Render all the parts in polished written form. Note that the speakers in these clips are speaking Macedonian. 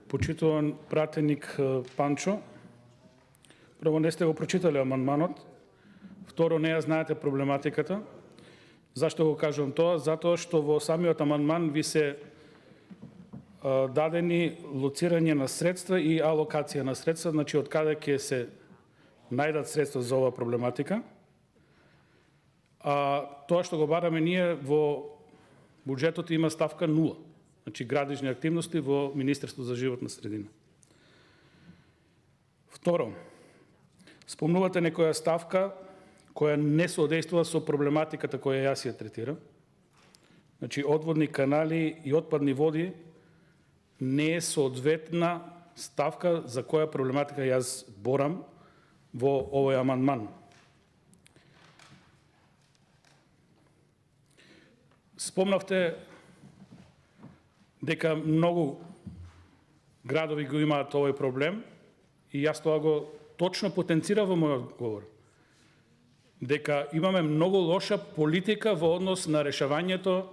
Почитуван пратеник Панчо, прво не сте го прочитали амандманот, второ не ја знаете проблематиката. Зашто го кажувам тоа? Затоа што во самиот амандман ви се дадени лоцирање на средства и алокација на средства, значи од каде ќе се најдат средства за оваа проблематика. Тоа што го бараме ние во буџетот има ставка 0. Значи градижни активности во Министерство за животна средина. Второ, спомнувате некоја ставка која не соодействува со проблематиката која јас ја третирам. Значи одводни канали и отпадни води не е соодветна ставка за која проблематика јас борам во овој амандман. Спомнавте дека многу градови го имаат овој проблем и јас тоа го точно потенцирав во мојот говор. Дека имаме многу лоша политика во однос на решавањето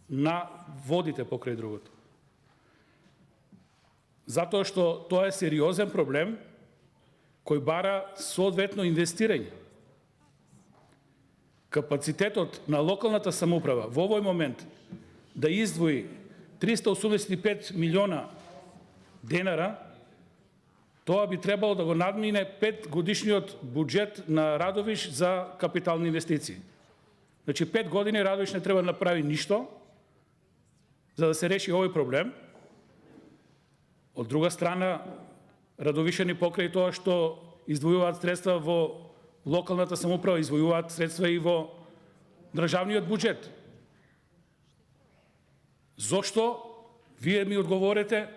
на водите покрај другото. Затоа што тоа е сериозен проблем кој бара соодветно инвестирање. Капацитетот на локалната самоуправа во овој момент да издвои 385 милиона денара, тоа би требало да го надмине 5 годишниот буџет на Радовиш за капитални инвестиции. Значи 5 години Радовиш не треба да направи ништо за да се реши овој проблем. Од друга страна, радовишани покрај тоа што издвојуваат средства во локалната самоуправа, издвојуваат средства и во државниот буџет. Зошто, вие ми одговорете,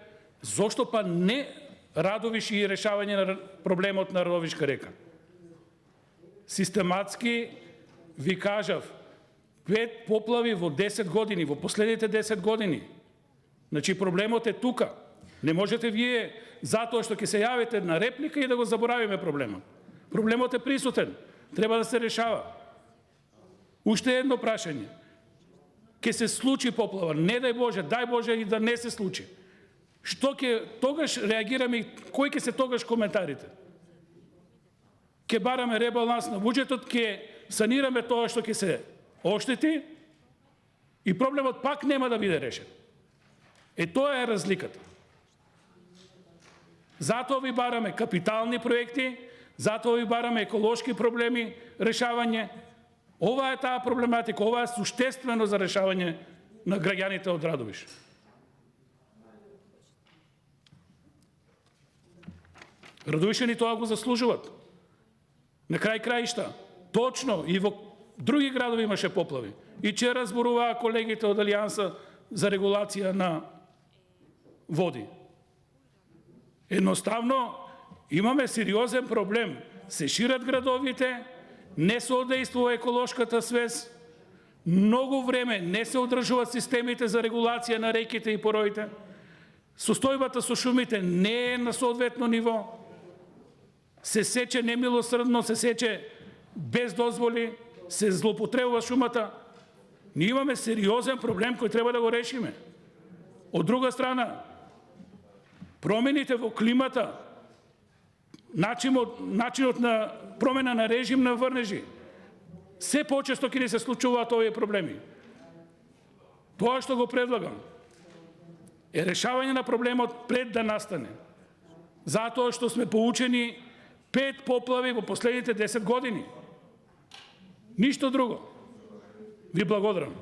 зошто па не Радовиш и решавање на проблемот на Радовишка река? Систематски ви кажав, 5 поплави во 10 години, во последните 10 години. Значи проблемот е тука. Не можете вие, затоа што ќе се јавите на реплика и да го заборавиме проблемот. Проблемот е присутен, треба да се решава. Уште едно прашање. Ке се случи поплава, не дај Боже и да не се случи. Што ќе тогаш реагираме и кој ќе се тогаш коментарите? Ке бараме ребаланс на буџетот, ке санираме тоа што ќе се оштети и проблемот пак нема да биде решен. Тоа е разликата. Затоа ви бараме капитални проекти, затоа ви бараме еколошки проблеми, решавање. Ова е таа проблематика, ова е суштествено за решавање на граѓаните од Радовиш. Радовишани тоа го заслужуваат. На крај краишта, точно и во други градови имаше поплави. И вчера зборуваа колегите од Алијанса за регулација на води. Едноставно имаме сериозен проблем. Се шират градовите, не се одействува еколошката свест, многу време не се одржуваат системите за регулација на реките и пороите, состојбата со шумите не е на соодветно ниво, се сече немилосрдно, се сече без дозволи, се злоупотребува шумата. Ние имаме сериозен проблем кој треба да го решиме. Од друга страна, промените во климата, начинот на промена на режим на врнежи, се почесто ќе ни се случуваат овие проблеми. Тоа што го предлагам е решавање на проблемот пред да настане. Затоа што сме поучени 5 поплави во последните 10 години. Ништо друго. Ви благодарам.